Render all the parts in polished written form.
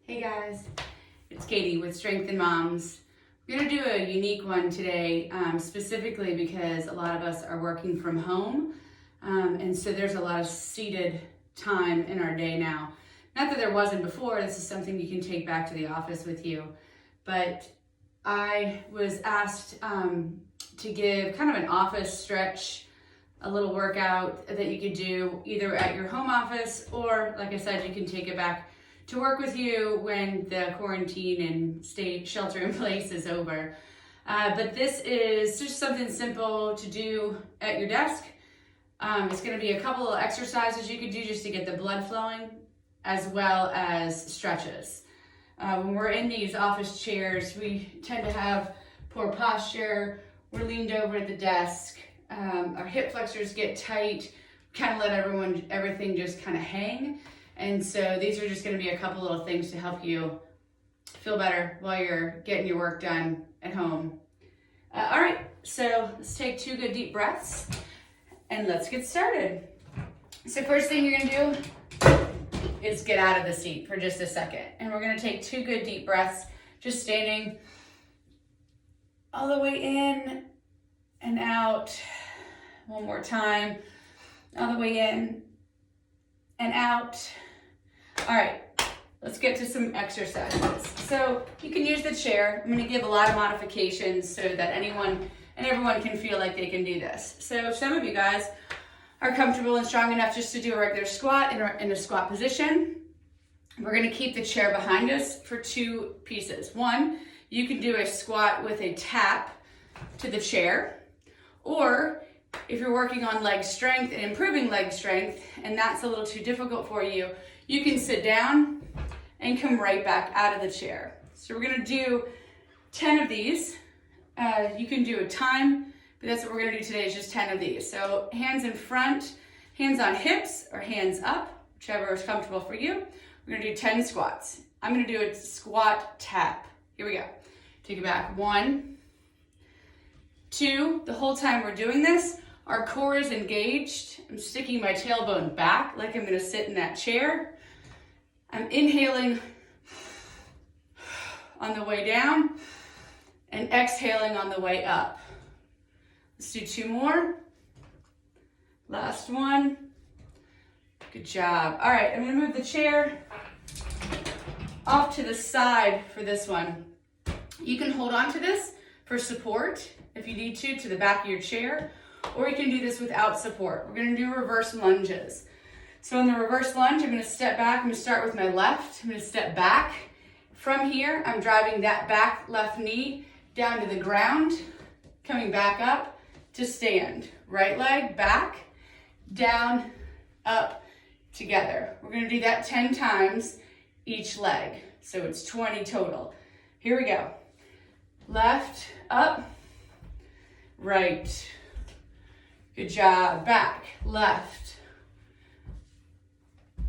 Hey guys, it's Katie with Strength in Moms. We're going to do a unique one today, specifically because a lot of us are working from home, and so there's a lot of seated time in our day now. Not that there wasn't before, this is something you can take back to the office with you, but I was asked to give kind of an office stretch, a little workout that you could do either at your home office or, like I said, you can take it back to work with you when the quarantine and shelter in place is over. But this is just something simple to do at your desk. It's gonna be a couple of exercises you could do just to get the blood flowing, as well as stretches. When we're in these office chairs, we tend to have poor posture, we're leaned over at the desk, our hip flexors get tight, kind of let everything just kind of hang. And so these are just going to be a couple little things to help you feel better while you're getting your work done at home. All right, so let's take 2 good deep breaths and let's get started. So first thing you're going to do is get out of the seat for just a second. And we're going to take 2 good deep breaths, just standing all the way in and out. One more time, all the way in and out. All right, let's get to some exercises. So you can use the chair. I'm gonna give a lot of modifications so that anyone and everyone can feel like they can do this. So if some of you guys are comfortable and strong enough just to do a regular squat in a squat position, we're gonna keep the chair behind us for 2 pieces. One, you can do a squat with a tap to the chair, or if you're working on leg strength and improving leg strength, and that's a little too difficult for you, you can sit down and come right back out of the chair. So we're gonna do 10 of these. You can do a time, but that's what we're gonna do today, is just 10 of these. So hands in front, hands on hips, or hands up, whichever is comfortable for you. We're gonna do 10 squats. I'm gonna do a squat tap. Here we go. Take it back. 1, 2, the whole time we're doing this, our core is engaged. I'm sticking my tailbone back like I'm gonna sit in that chair. I'm inhaling on the way down and exhaling on the way up. Let's do 2 more. Last one. Good job. All right, I'm gonna move the chair off to the side for this one. You can hold on to this for support if you need to the back of your chair, or you can do this without support. We're gonna do reverse lunges. So in the reverse lunge, I'm gonna step back. I'm gonna start with my left. I'm gonna step back. From here, I'm driving that back left knee down to the ground, coming back up to stand. Right leg back, down, up, together. We're gonna do that 10 times each leg. So it's 20 total. Here we go. Left, up, right. Good job. Back, left,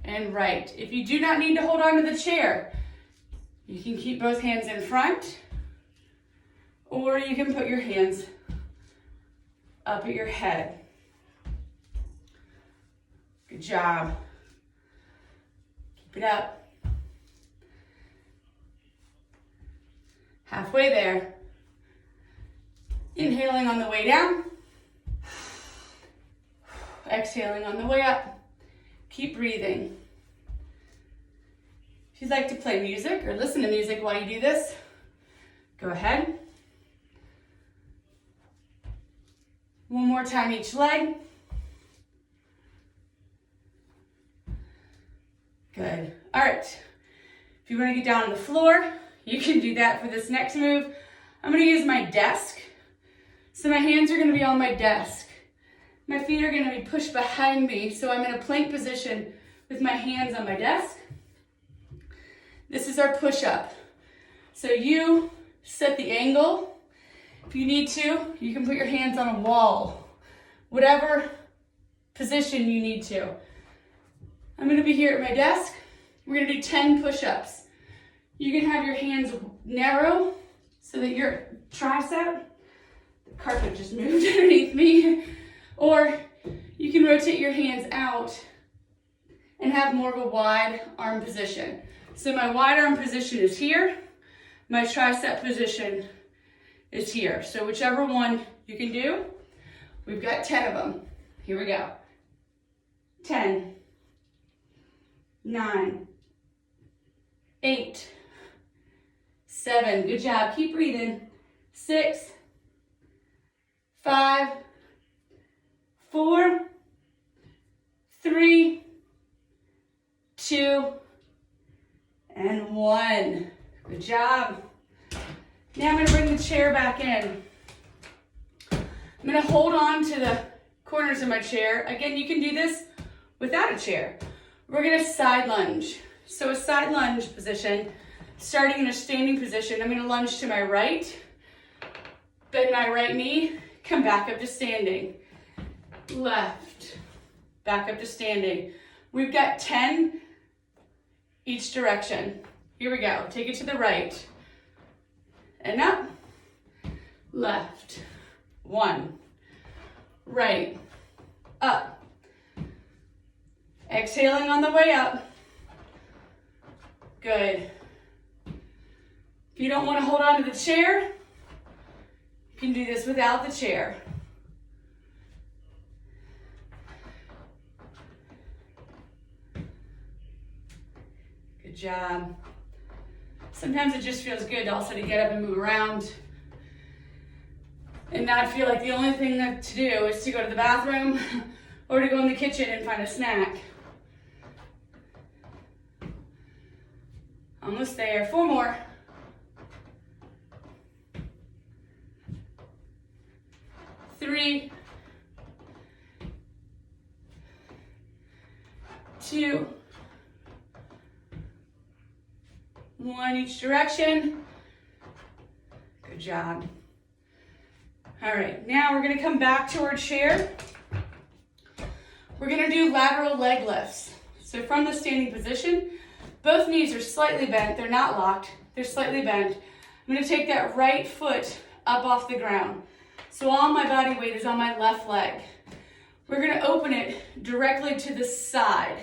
and right. If you do not need to hold on to the chair, you can keep both hands in front, or you can put your hands up at your head. Good job. Keep it up. Halfway there. Inhaling on the way down. Exhaling on the way up. Keep breathing. If you'd like to play music or listen to music while you do this, go ahead. 1 more time each leg. Good. All right. If you want to get down on the floor, you can do that for this next move. I'm going to use my desk. So my hands are going to be on my desk. My feet are going to be pushed behind me, so I'm in a plank position with my hands on my desk. This is our push-up. So you set the angle. If you need to, you can put your hands on a wall, whatever position you need to. I'm going to be here at my desk. We're going to do 10 push-ups. You can have your hands narrow so that your tricep, the carpet just moved underneath me, or you can rotate your hands out and have more of a wide arm position. So my wide arm position is here. My tricep position is here. So whichever one you can do, we've got 10 of them. Here we go. 10, 9, 8, 7. Good job. Keep breathing. 6, 5, 4, 3, 2, and 1. Good job. Now I'm going to bring the chair back in. I'm going to hold on to the corners of my chair. Again, you can do this without a chair. We're going to side lunge. So a side lunge position, starting in a standing position, I'm going to lunge to my right, bend my right knee, come back up to standing. Left, back up to standing. We've got 10 each direction. Here we go. Take it to the right. And up. Left. 1. Right. Up. Exhaling on the way up. Good. If you don't want to hold on to the chair, you can do this without the chair. Good job. Sometimes it just feels good also to get up and move around and not feel like the only thing to do is to go to the bathroom or to go in the kitchen and find a snack. Almost there. 4 more. 3, 2, 1 each direction. Good job. All right, now we're gonna come back to our chair. We're gonna do lateral leg lifts. So from the standing position, both knees are slightly bent. They're not locked, they're slightly bent. I'm gonna take that right foot up off the ground. So all my body weight is on my left leg. We're gonna open it directly to the side.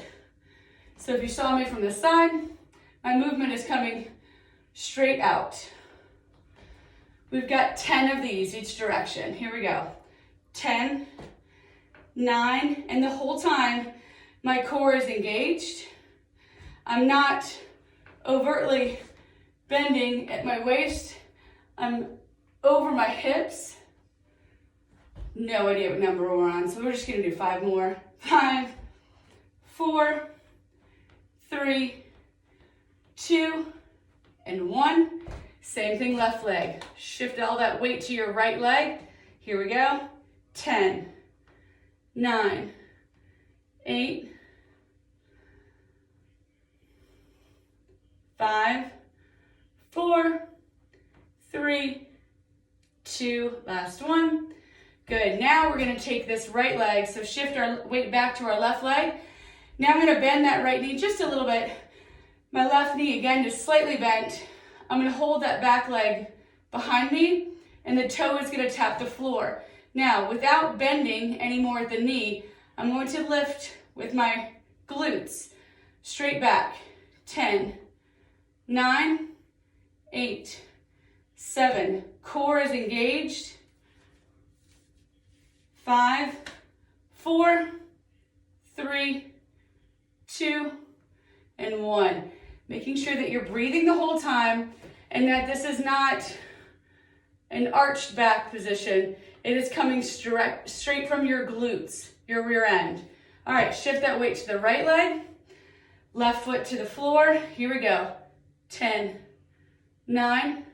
So if you saw me from the side, my movement is coming straight out. We've got 10 of these each direction. Here we go. 10, 9, and the whole time my core is engaged. I'm not overtly bending at my waist. I'm over my hips. No idea what number we're on, so we're just gonna do 5 more. 5, 4, 3, 2, and 1. Same thing, left leg. Shift all that weight to your right leg. Here we go. 10, 9, 8, 5, 4, 3, 2, last one. Good, now we're gonna take this right leg, so shift our weight back to our left leg. Now I'm gonna bend that right knee just a little bit. My left knee, again, is slightly bent. I'm gonna hold that back leg behind me, and the toe is gonna tap the floor. Now, without bending anymore at the knee, I'm going to lift with my glutes straight back. 10, 9, 8, 7. Core is engaged. 5, 4, 3, 2, and 1. Making sure that you're breathing the whole time and that this is not an arched back position. It is coming straight from your glutes, your rear end. All right, shift that weight to the right leg, left foot to the floor. Here we go. 10, 9,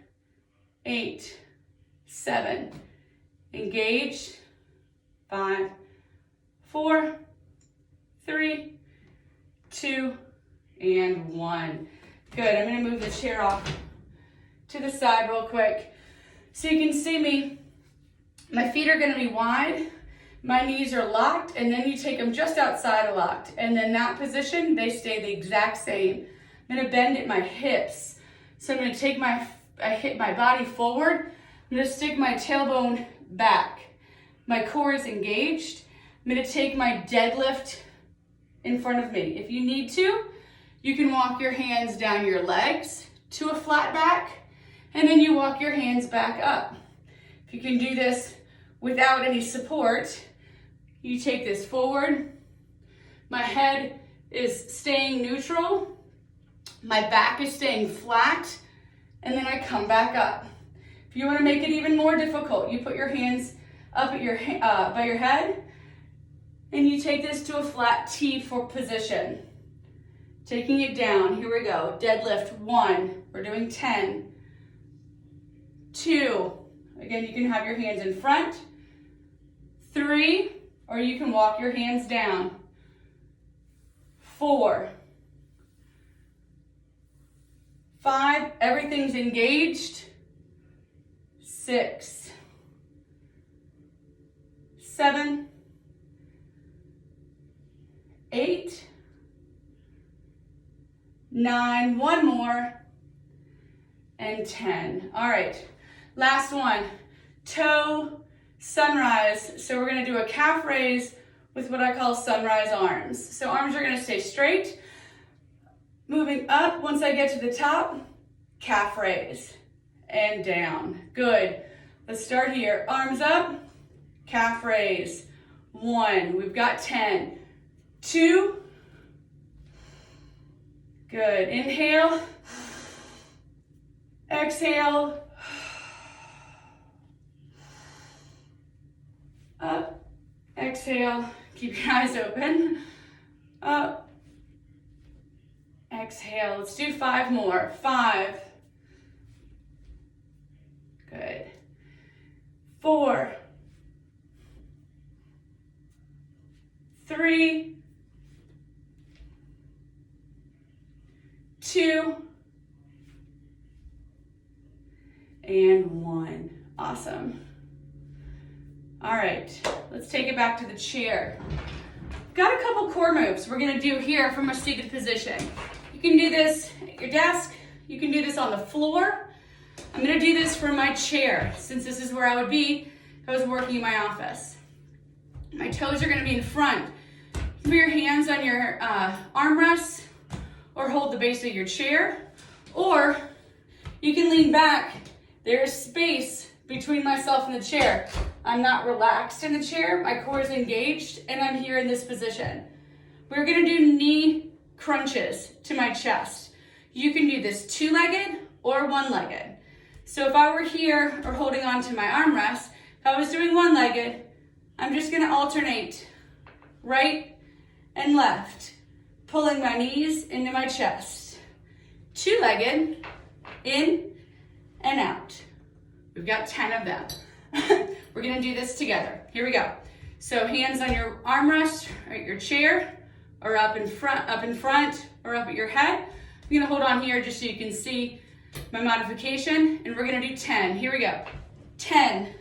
8, 7. Engage. 5, 4, 3, 2, and 1. Good, I'm gonna move the chair off to the side real quick so you can see me. My feet are gonna be wide, my knees are locked, and then you take them just outside of locked. And then that position, they stay the exact same. I'm gonna bend at my hips. So I'm gonna take my body forward. I'm gonna stick my tailbone back. My core is engaged. I'm gonna take my deadlift in front of me. If you need to, You can walk your hands down your legs to a flat back, and then you walk your hands back up. If you can do this without any support, you take this forward. My head is staying neutral. My back is staying flat, and then I come back up. If you want to make it even more difficult, you put your hands up at by your head, and you take this to a flat T for position. Taking it down, here we go. Deadlift, 1, we're doing 10. 2, again, you can have your hands in front. 3, or you can walk your hands down. 4, 5, everything's engaged. 6, 7, 8, 9, one more, and 10. All right, last one, toe sunrise. So we're gonna do a calf raise with what I call sunrise arms. So arms are gonna stay straight. Moving up, once I get to the top, calf raise and down. Good. Let's start here. Arms up, calf raise. 1, we've got 10. 2, good. Inhale, exhale, up, exhale, keep your eyes open, up, exhale. Let's do 5 more. 5, good. 4, 3, 2, and 1. Awesome. All right, let's take it back to the chair. Got a couple core moves we're gonna do here from a seated position. You can do this at your desk. You can do this on the floor. I'm gonna do this from my chair, since this is where I would be if I was working in my office. My toes are gonna be in front. Put your hands on your armrests, or hold the base of your chair, or you can lean back. There's space between myself and the chair. I'm not relaxed in the chair, my core is engaged, and I'm here in this position. We're gonna do knee crunches to my chest. You can do this 2-legged or 1-legged. So if I were here or holding on to my armrest, if I was doing 1-legged, I'm just gonna alternate right and left, pulling my knees into my chest. 2-legged, in and out. We've got 10 of them. We're gonna do this together. Here we go. So hands on your armrest or at your chair, or up in front, or up at your head. I'm gonna hold on here just so you can see my modification, and we're gonna do 10. Here we go. 10,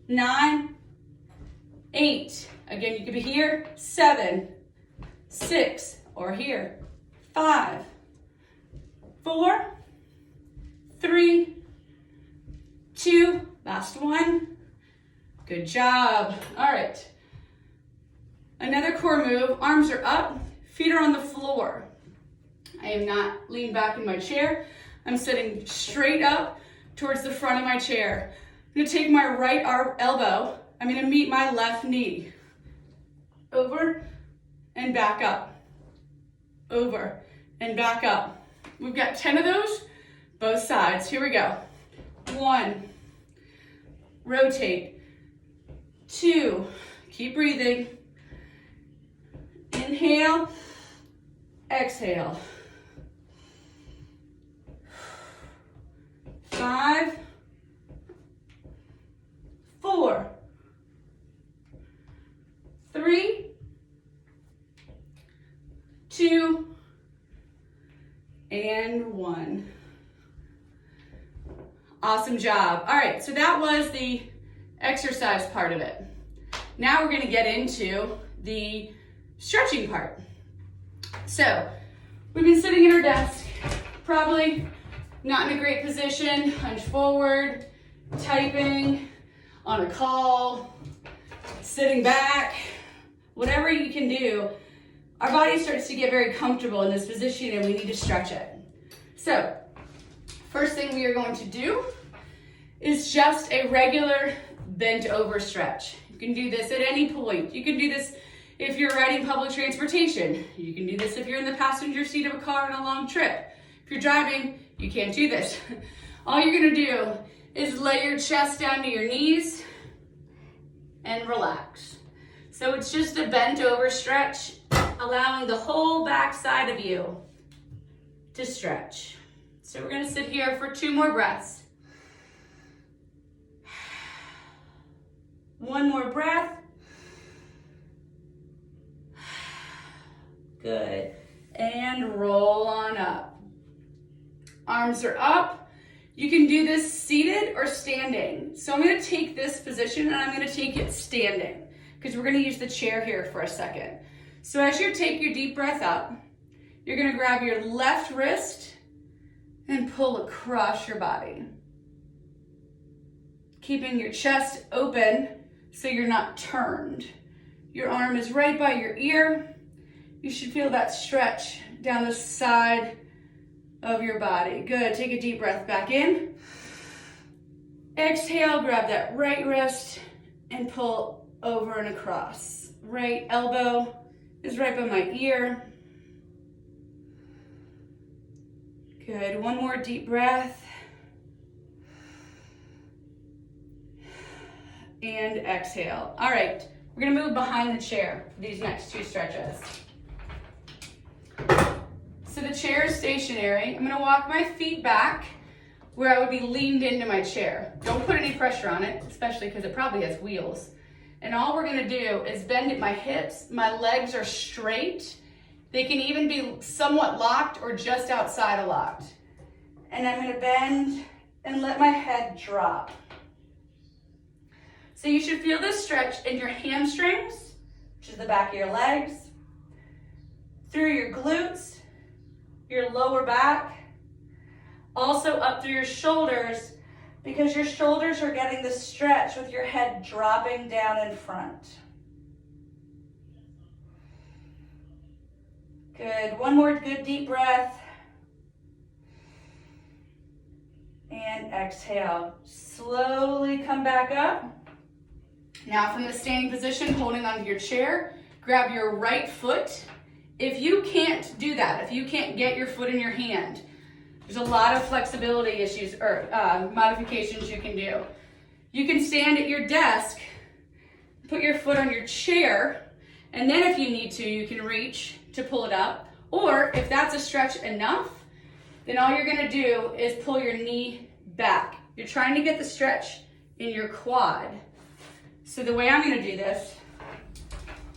9, 8. Again, you could be here. 7, 6, or here. 5, 4, 3, 2, last one. Good job. All right. Another core move, arms are up, feet are on the floor. I am not leaned back in my chair. I'm sitting straight up towards the front of my chair. I'm gonna take my right elbow, I'm gonna meet my left knee. Over and back up. Over and back up. We've got 10 of those, both sides. Here we go. 1, rotate. 2, keep breathing. Inhale, exhale. 5, 4, 3, 2, and 1. Awesome job. All right, so that was the exercise part of it. Now we're going to get into the stretching part. So we've been sitting at our desk, probably not in a great position, hunched forward, typing, on a call, sitting back, whatever you can do. our body starts to get very comfortable in this position and we need to stretch it. So, first thing we are going to do is just a regular bent over stretch. You can do this at any point. You can do this if you're riding public transportation. You can do this if you're in the passenger seat of a car on a long trip. If you're driving, you can't do this. All you're gonna do is lay your chest down to your knees and relax. So it's just a bent over stretch, allowing the whole back side of you to stretch. So we're gonna sit here for 2 more breaths. One more breath. Good. And roll on up. Arms are up. You can do this seated or standing. So I'm gonna take this position and I'm gonna take it standing because we're gonna use the chair here for a second. So as you take your deep breath up, you're gonna grab your left wrist and pull across your body. Keeping your chest open so you're not turned. Your arm is right by your ear. You should feel that stretch down the side of your body. Good, take a deep breath back in. Exhale, grab that right wrist and pull over and across. Right elbow is right by my ear. Good, one more deep breath. And exhale. All right, we're gonna move behind the chair for these next 2 stretches. So the chair is stationary. I'm gonna walk my feet back where I would be leaned into my chair. Don't put any pressure on it, especially because it probably has wheels. And all we're gonna do is bend at my hips. My legs are straight. They can even be somewhat locked or just outside of locked. And I'm gonna bend and let my head drop. So you should feel this stretch in your hamstrings, which is the back of your legs, through your glutes, your lower back, also up through your shoulders, because your shoulders are getting the stretch with your head dropping down in front. Good, one more good deep breath. And exhale, slowly come back up. Now from the standing position, holding onto your chair, grab your right foot. If you can't do that, if you can't get your foot in your hand, there's a lot of flexibility issues or modifications you can do. You can stand at your desk, put your foot on your chair, and then if you need to, you can reach to pull it up. Or if that's a stretch enough, then all you're gonna do is pull your knee back. You're trying to get the stretch in your quad. So the way I'm gonna do this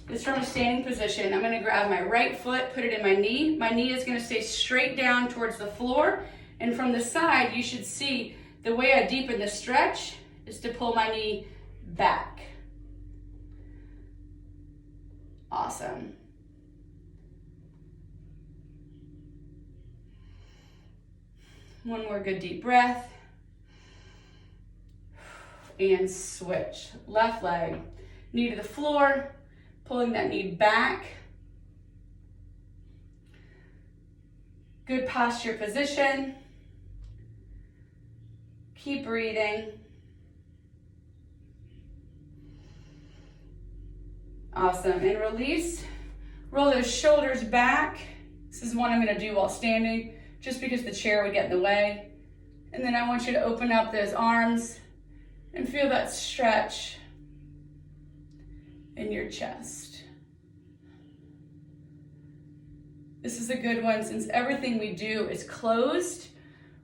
is from a standing position. I'm gonna grab my right foot, put it in my knee. My knee is gonna stay straight down towards the floor. And from the side, you should see the way I deepen the stretch is to pull my knee back. Awesome. One more good deep breath. And switch. Left leg, knee to the floor, pulling that knee back. Good posture position. Keep breathing. Awesome, and release. Roll those shoulders back. This is one I'm gonna do while standing, just because the chair would get in the way. And then I want you to open up those arms and feel that stretch in your chest. This is a good one since everything we do is closed.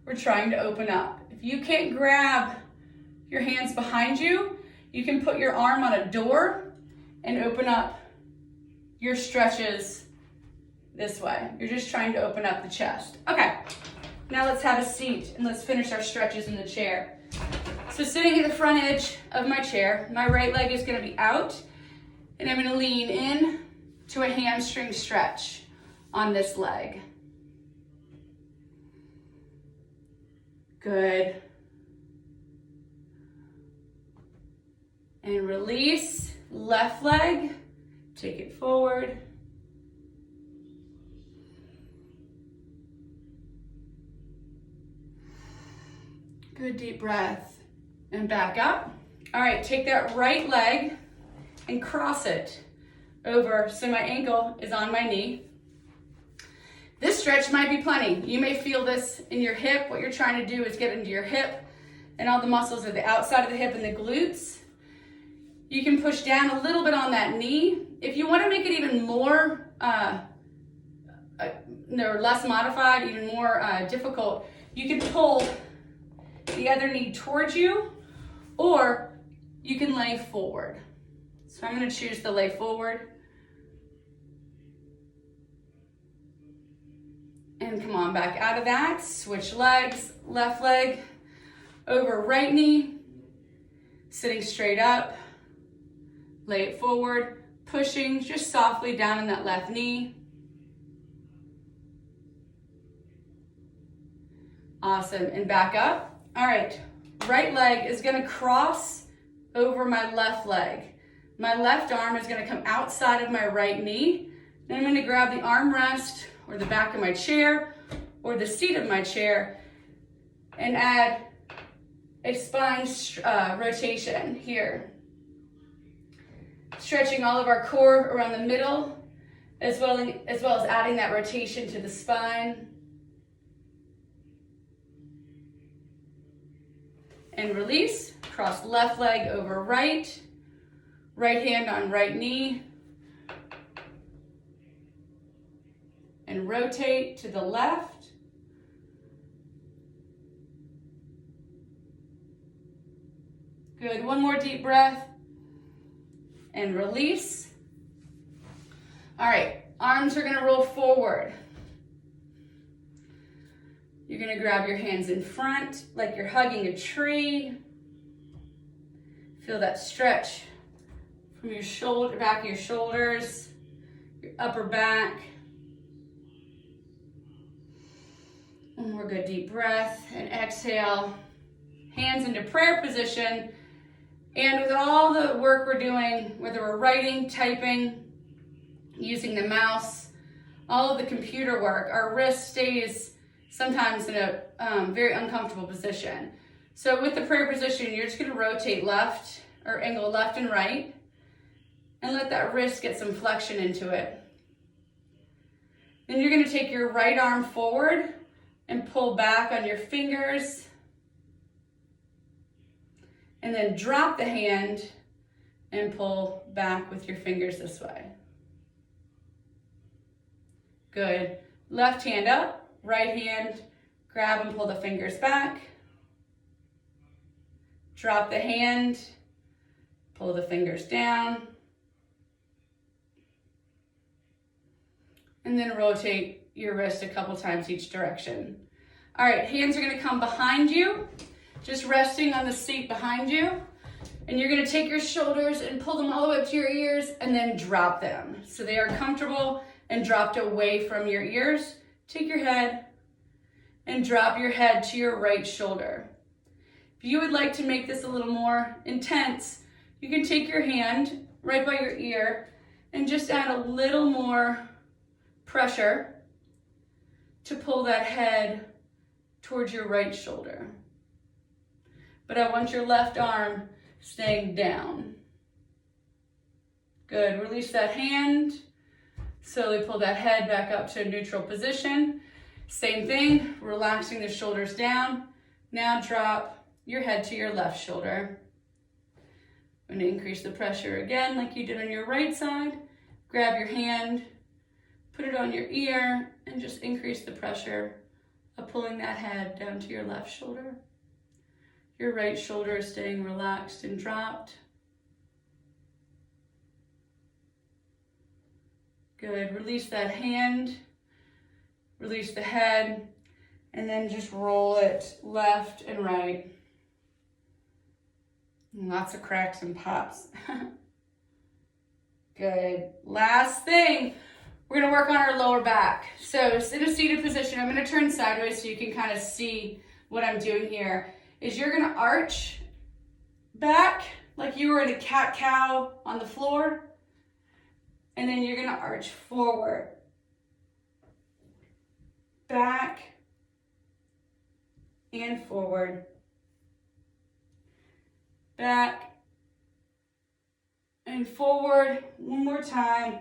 We're trying to open up. If you can't grab your hands behind you, you can put your arm on a door and open up your stretches this way. You're just trying to open up the chest. Okay, now let's have a seat and let's finish our stretches in the chair. So sitting at the front edge of my chair, my right leg is gonna be out and I'm gonna lean in to a hamstring stretch on this leg. Good. And release, left leg, take it forward. Good deep breath. And back up. All right, take that right leg and cross it over so my ankle is on my knee. This stretch might be plenty. You may feel this in your hip. What you're trying to do is get into your hip and all the muscles at the outside of the hip and the glutes. You can push down a little bit on that knee. If you want to make it even more, less modified, even more difficult, you can pull the other knee towards you, or you can lay forward. So I'm going to choose the lay forward. And come on back out of that. Switch legs, left leg over right knee, sitting straight up, lay it forward, pushing just softly down in that left knee. Awesome, and back up. All right, right leg is gonna cross over my left leg. My left arm is gonna come outside of my right knee. Then I'm gonna grab the armrest or the back of my chair or the seat of my chair and add a spine rotation here. Stretching all of our core around the middle, as well as adding that rotation to the spine. And release, cross left leg over right, right hand on right knee, and rotate to the left. Good, one more deep breath, and release. All right, arms are gonna roll forward. You're gonna grab your hands in front like you're hugging a tree. Feel that stretch from your shoulder, back of your shoulders, your upper back. One more good deep breath and exhale. Hands into prayer position. And with all the work we're doing, whether we're writing, typing, using the mouse, all of the computer work, our wrist stays sometimes in a very uncomfortable position. So with the prayer position, you're just gonna rotate left or angle left and right and let that wrist get some flexion into it. Then you're gonna take your right arm forward and pull back on your fingers, and then drop the hand and pull back with your fingers this way. Good. Left hand up, right hand, grab and pull the fingers back. Drop the hand, pull the fingers down. And then rotate your wrist a couple times each direction. All right, hands are gonna come behind you, just resting on the seat behind you. And you're gonna take your shoulders and pull them all the way up to your ears and then drop them. So they are comfortable and dropped away from your ears. Take your head and drop your head to your right shoulder. If you would like to make this a little more intense, you can take your hand right by your ear and just add a little more pressure to pull that head towards your right shoulder. But I want your left arm staying down. Good, release that hand. Slowly pull that head back up to a neutral position. Same thing, relaxing the shoulders down. Now drop your head to your left shoulder. I'm gonna increase the pressure again like you did on your right side. Grab your hand, put it on your ear, and just increase the pressure of pulling that head down to your left shoulder. Your right shoulder is staying relaxed and dropped. Good, release that hand, release the head, and then just roll it left and right. And lots of cracks and pops. Good, last thing, we're gonna work on our lower back. So sit in a seated position. I'm gonna turn sideways so you can kind of see what I'm doing here. Is you're gonna arch back like you were in a cat-cow on the floor. And then you're gonna arch forward, back, and forward. back, and forward. One more time.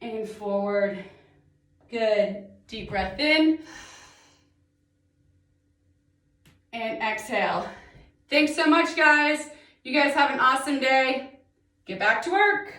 And forward. Good. Deep breath in. And exhale. Thanks so much, guys. You guys have an awesome day. Get back to work.